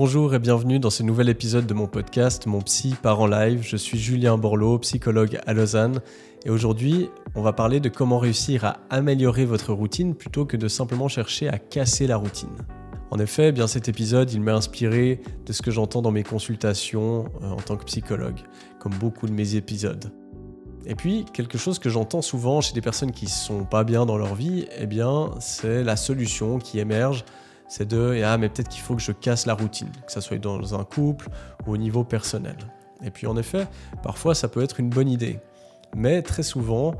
Bonjour et bienvenue dans ce nouvel épisode de mon podcast Mon Psy part en live. Je suis Julien Borloo, psychologue à Lausanne et aujourd'hui on va parler de comment réussir à améliorer votre routine plutôt que de simplement chercher à casser la routine. En effet, bien cet épisode il m'est inspiré de ce que j'entends dans mes consultations en tant que psychologue, comme beaucoup de mes épisodes. Et puis, quelque chose que j'entends souvent chez des personnes qui ne sont pas bien dans leur vie, c'est la solution qui émerge. C'est mais peut-être qu'il faut que je casse la routine, que ça soit dans un couple ou au niveau personnel. Et puis en effet, parfois ça peut être une bonne idée. Mais très souvent,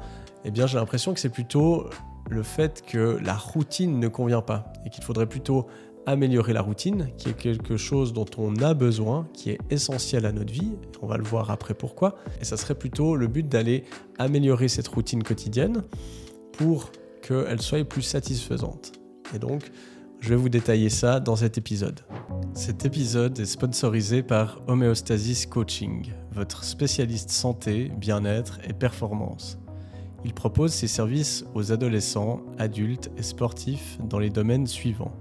j'ai l'impression que c'est plutôt le fait que la routine ne convient pas et qu'il faudrait plutôt améliorer la routine, qui est quelque chose dont on a besoin, qui est essentiel à notre vie. On va le voir après pourquoi. Et ça serait plutôt le but d'aller améliorer cette routine quotidienne pour qu'elle soit plus satisfaisante. Et donc, je vais vous détailler ça dans cet épisode. Cet épisode est sponsorisé par Homéostasis Coaching, votre spécialiste santé, bien-être et performance. Il propose ses services aux adolescents, adultes et sportifs dans les domaines suivants: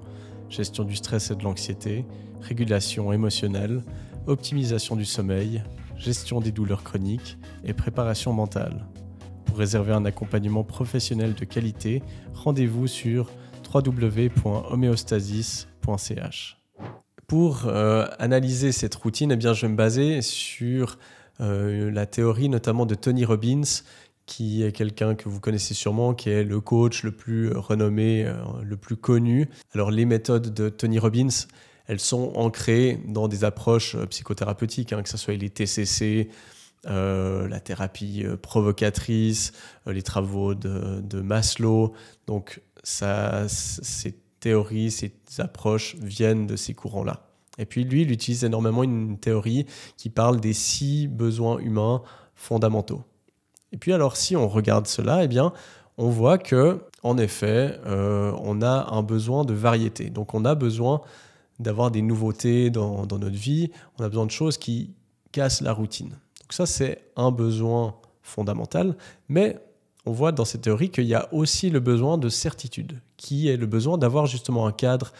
gestion du stress et de l'anxiété, régulation émotionnelle, optimisation du sommeil, gestion des douleurs chroniques et préparation mentale. Pour réserver un accompagnement professionnel de qualité, rendez-vous sur www.homeostasis.ch. Pour analyser cette routine, je vais me baser sur la théorie notamment de Tony Robbins, qui est quelqu'un que vous connaissez sûrement, qui est le coach le plus renommé, le plus connu. Alors les méthodes de Tony Robbins, elles sont ancrées dans des approches psychothérapeutiques, que ce soit les TCC, la thérapie provocatrice, les travaux de Maslow. Donc ces théories, ces approches viennent de ces courants-là. Et puis lui, il utilise énormément une théorie qui parle des 6 besoins humains fondamentaux. Et puis alors, si on regarde cela, on voit que, en effet, on a un besoin de variété. Donc on a besoin d'avoir des nouveautés dans notre vie. On a besoin de choses qui cassent la routine. Donc ça, c'est un besoin fondamental. Mais on voit dans cette théorie qu'il y a aussi le besoin de certitude, qui est le besoin d'avoir justement un cadre,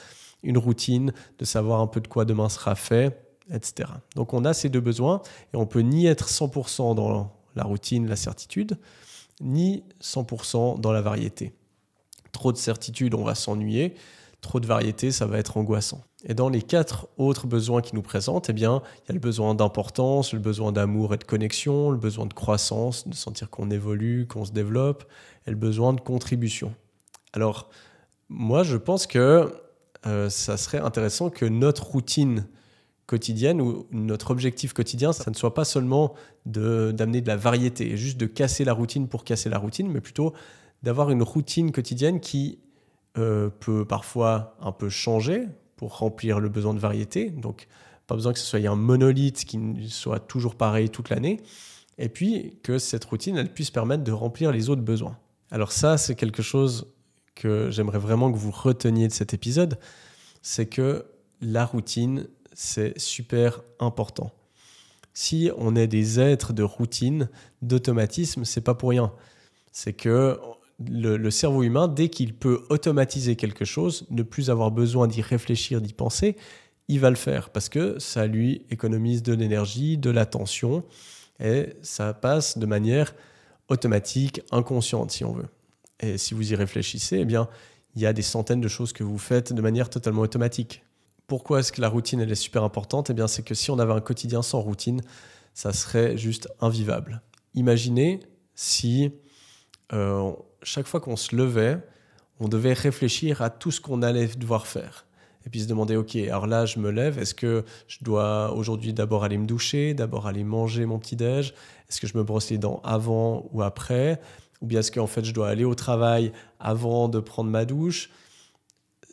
une routine, de savoir un peu de quoi demain sera fait, etc. Donc on a ces 2 besoins et on peut ni être 100% dans la routine, la certitude, ni 100% dans la variété. Trop de certitude, on va s'ennuyer. Trop de variété, ça va être angoissant. Et dans les 4 autres besoins qui nous présentent, il y a le besoin d'importance, le besoin d'amour et de connexion, le besoin de croissance, de sentir qu'on évolue, qu'on se développe, et le besoin de contribution. Alors, moi, je pense que ça serait intéressant que notre routine quotidienne ou notre objectif quotidien, ça ne soit pas seulement d'amener de la variété, juste de casser la routine pour casser la routine, mais plutôt d'avoir une routine quotidienne qui peut parfois un peu changer pour remplir le besoin de variété. Donc, pas besoin que ce soit un monolithe qui soit toujours pareil toute l'année. Et puis, que cette routine, elle puisse permettre de remplir les autres besoins. Alors ça, c'est quelque chose que j'aimerais vraiment que vous reteniez de cet épisode. C'est que la routine, c'est super important. Si on est des êtres de routine, d'automatisme, c'est pas pour rien. C'est que le cerveau humain, dès qu'il peut automatiser quelque chose, ne plus avoir besoin d'y réfléchir, d'y penser, il va le faire parce que ça lui économise de l'énergie, de l'attention et ça passe de manière automatique, inconsciente si on veut. Et si vous y réfléchissez, il y a des centaines de choses que vous faites de manière totalement automatique. Pourquoi est-ce que la routine elle est super importante ? C'est que si on avait un quotidien sans routine, ça serait juste invivable. Imaginez si chaque fois qu'on se levait, on devait réfléchir à tout ce qu'on allait devoir faire. Et puis se demander, ok, alors là, je me lève, est-ce que je dois aujourd'hui d'abord aller me doucher, d'abord aller manger mon petit-déj ? Est-ce que je me brosse les dents avant ou après ? Ou bien est-ce qu'en fait, je dois aller au travail avant de prendre ma douche ?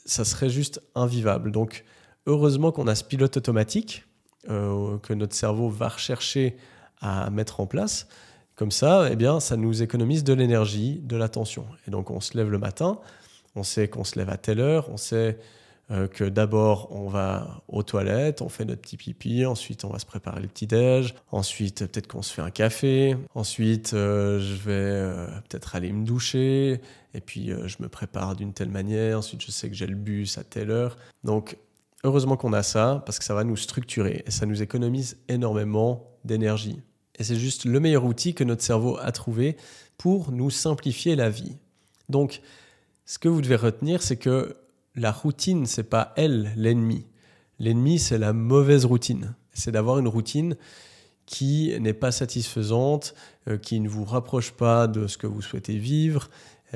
Ça serait juste invivable. Donc, heureusement qu'on a ce pilote automatique que notre cerveau va rechercher à mettre en place. Comme ça, ça nous économise de l'énergie, de l'attention. Et donc, on se lève le matin, on sait qu'on se lève à telle heure, on sait que d'abord, on va aux toilettes, on fait notre petit pipi, ensuite, on va se préparer le petit-déj, ensuite, peut-être qu'on se fait un café, ensuite, je vais peut-être aller me doucher, et puis je me prépare d'une telle manière, ensuite, je sais que j'ai le bus à telle heure. Donc, heureusement qu'on a ça parce que ça va nous structurer et ça nous économise énormément d'énergie. Et c'est juste le meilleur outil que notre cerveau a trouvé pour nous simplifier la vie. Donc, ce que vous devez retenir, c'est que la routine, c'est pas elle l'ennemi. L'ennemi, c'est la mauvaise routine. C'est d'avoir une routine qui n'est pas satisfaisante, qui ne vous rapproche pas de ce que vous souhaitez vivre.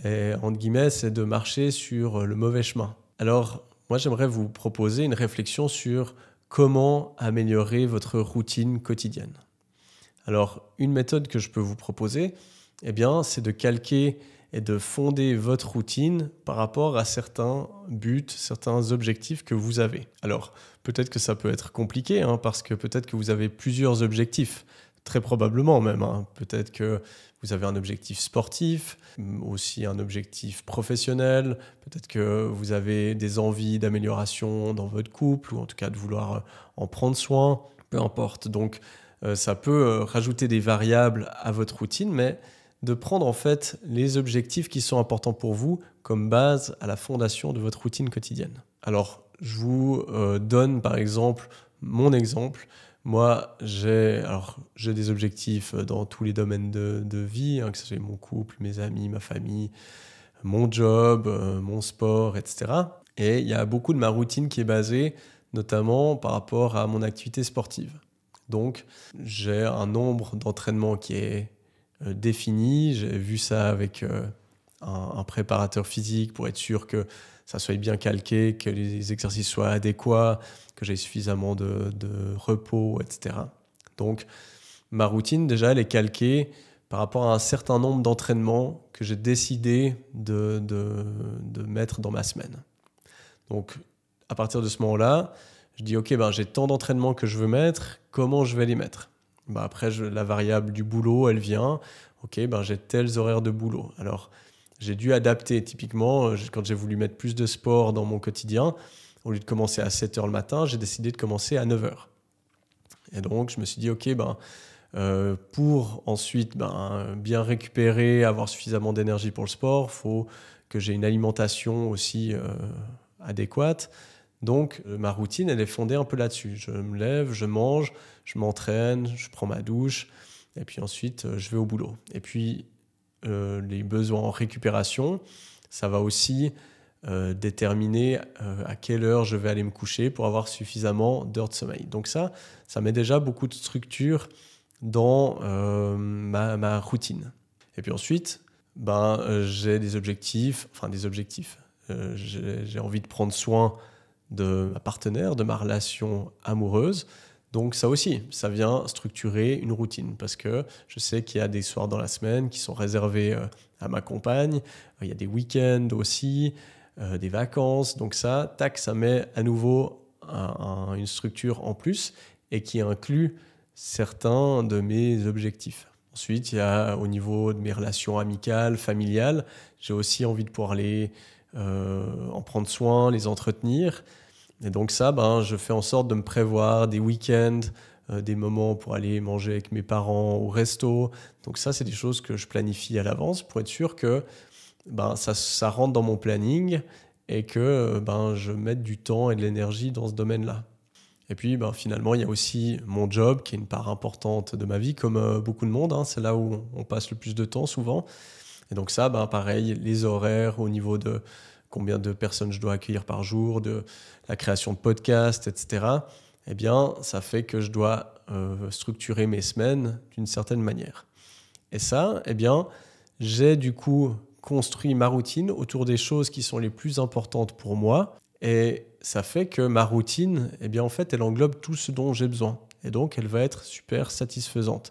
Et, entre guillemets, c'est de marcher sur le mauvais chemin. Alors, moi, j'aimerais vous proposer une réflexion sur comment améliorer votre routine quotidienne. Alors, une méthode que je peux vous proposer, c'est de calquer et de fonder votre routine par rapport à certains buts, certains objectifs que vous avez. Alors, peut-être que ça peut être compliqué, parce que peut-être que vous avez plusieurs objectifs, très probablement même. Peut-être que vous avez un objectif sportif, aussi un objectif professionnel, peut-être que vous avez des envies d'amélioration dans votre couple, ou en tout cas de vouloir en prendre soin, peu importe. Donc, ça peut rajouter des variables à votre routine, mais de prendre en fait les objectifs qui sont importants pour vous comme base à la fondation de votre routine quotidienne. Alors, je vous donne par exemple mon exemple. Moi, j'ai des objectifs dans tous les domaines de vie, que ce soit mon couple, mes amis, ma famille, mon job, mon sport, etc. Et il y a beaucoup de ma routine qui est basée notamment par rapport à mon activité sportive. Donc, j'ai un nombre d'entraînements qui est défini. J'ai vu ça avec un préparateur physique pour être sûr que ça soit bien calqué, que les exercices soient adéquats, que j'ai suffisamment de repos, etc. Donc, ma routine, déjà, elle est calquée par rapport à un certain nombre d'entraînements que j'ai décidé de mettre dans ma semaine. Donc, à partir de ce moment-là, je dis, OK, j'ai tant d'entraînements que je veux mettre, comment je vais les mettre ? Après, la variable du boulot, elle vient. OK, j'ai tels horaires de boulot. Alors, j'ai dû adapter. Typiquement, quand j'ai voulu mettre plus de sport dans mon quotidien, au lieu de commencer à 7h le matin, j'ai décidé de commencer à 9h. Et donc, je me suis dit, OK, pour ensuite bien récupérer, avoir suffisamment d'énergie pour le sport, il faut que j'ai une alimentation aussi adéquate. Donc, ma routine, elle est fondée un peu là-dessus. Je me lève, je mange, je m'entraîne, je prends ma douche, et puis ensuite, je vais au boulot. Et puis, les besoins en récupération, ça va aussi déterminer à quelle heure je vais aller me coucher pour avoir suffisamment d'heures de sommeil. Donc ça met déjà beaucoup de structure dans ma routine. Et puis ensuite, j'ai des objectifs. J'ai envie de prendre soin de ma partenaire, de ma relation amoureuse. Donc ça aussi, ça vient structurer une routine parce que je sais qu'il y a des soirs dans la semaine qui sont réservés à ma compagne, il y a des week-ends aussi, des vacances. Donc ça met à nouveau une structure en plus et qui inclut certains de mes objectifs. Ensuite, il y a au niveau de mes relations amicales, familiales, j'ai aussi envie de pouvoir en prendre soin, les entretenir. Et donc ça, je fais en sorte de me prévoir des week-ends, des moments pour aller manger avec mes parents au resto. Donc ça, c'est des choses que je planifie à l'avance pour être sûr que ça rentre dans mon planning et que je mette du temps et de l'énergie dans ce domaine-là. Et puis finalement, il y a aussi mon job qui est une part importante de ma vie, comme beaucoup de monde. C'est là où on passe le plus de temps souvent. Et donc ça, pareil, les horaires au niveau de combien de personnes je dois accueillir par jour, de la création de podcasts, etc. Ça fait que je dois structurer mes semaines d'une certaine manière. Et ça, j'ai du coup construit ma routine autour des choses qui sont les plus importantes pour moi. Et ça fait que ma routine, en fait, elle englobe tout ce dont j'ai besoin. Et donc, elle va être super satisfaisante.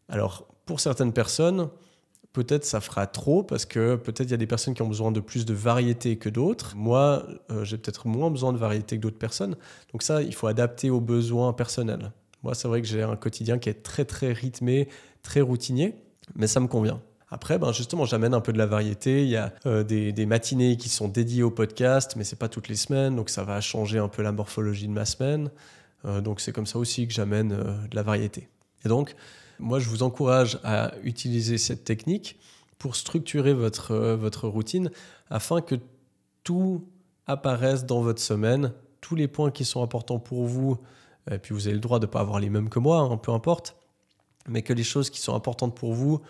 Alors, pour certaines personnes, peut-être ça fera trop parce que peut-être il y a des personnes qui ont besoin de plus de variété que d'autres. Moi, j'ai peut-être moins besoin de variété que d'autres personnes. Donc ça, il faut adapter aux besoins personnels. Moi, c'est vrai que j'ai un quotidien qui est très, très rythmé, très routinier, mais ça me convient. Après, justement, j'amène un peu de la variété. Il y a des matinées qui sont dédiées au podcast, mais ce n'est pas toutes les semaines, donc ça va changer un peu la morphologie de ma semaine. Donc c'est comme ça aussi que j'amène de la variété. Et donc, moi, je vous encourage à utiliser cette technique pour structurer votre routine afin que tout apparaisse dans votre semaine tous les points qui sont importants pour vous, et puis vous avez le droit de ne pas avoir les mêmes que moi, peu importe, mais que les choses qui sont importantes pour vous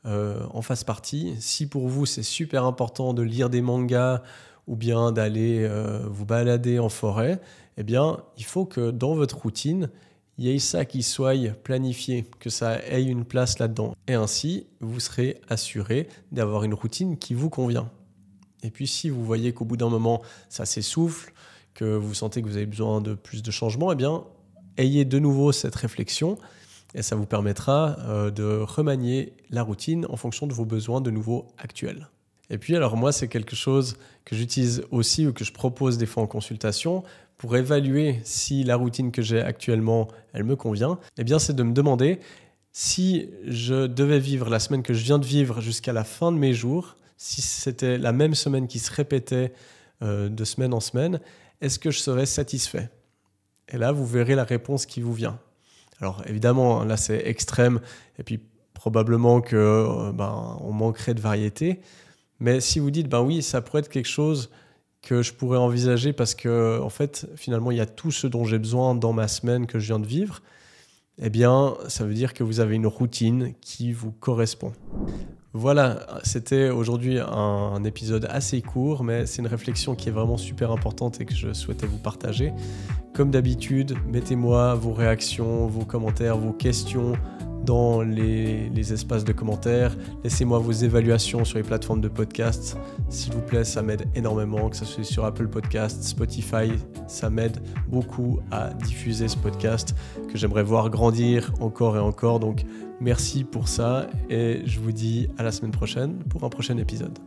en fassent partie. Si pour vous c'est super important de lire des mangas ou bien d'aller vous balader en forêt, eh bien il faut que dans votre routine, il y ait ça qui soit planifié, que ça ait une place là-dedans. Et ainsi, vous serez assuré d'avoir une routine qui vous convient. Et puis si vous voyez qu'au bout d'un moment, ça s'essouffle, que vous sentez que vous avez besoin de plus de changements, eh bien, ayez de nouveau cette réflexion et ça vous permettra de remanier la routine en fonction de vos besoins de nouveau actuels. Et puis alors moi, c'est quelque chose que j'utilise aussi ou que je propose des fois en consultation pour évaluer si la routine que j'ai actuellement, elle me convient. Eh bien, c'est de me demander si je devais vivre la semaine que je viens de vivre jusqu'à la fin de mes jours, si c'était la même semaine qui se répétait de semaine en semaine, est-ce que je serais satisfait ? Et là, vous verrez la réponse qui vous vient. Alors évidemment, là c'est extrême et puis probablement que on manquerait de variété. Mais si vous dites, oui, ça pourrait être quelque chose que je pourrais envisager parce que en fait, finalement, il y a tout ce dont j'ai besoin dans ma semaine que je viens de vivre, eh bien, ça veut dire que vous avez une routine qui vous correspond. Voilà, c'était aujourd'hui un épisode assez court, mais c'est une réflexion qui est vraiment super importante et que je souhaitais vous partager. Comme d'habitude, mettez-moi vos réactions, vos commentaires, vos questions dans les espaces de commentaires. Laissez-moi vos évaluations sur les plateformes de podcast. S'il vous plaît, ça m'aide énormément, que ce soit sur Apple Podcasts, Spotify. Ça m'aide beaucoup à diffuser ce podcast que j'aimerais voir grandir encore et encore. Donc, merci pour ça et je vous dis à la semaine prochaine pour un prochain épisode.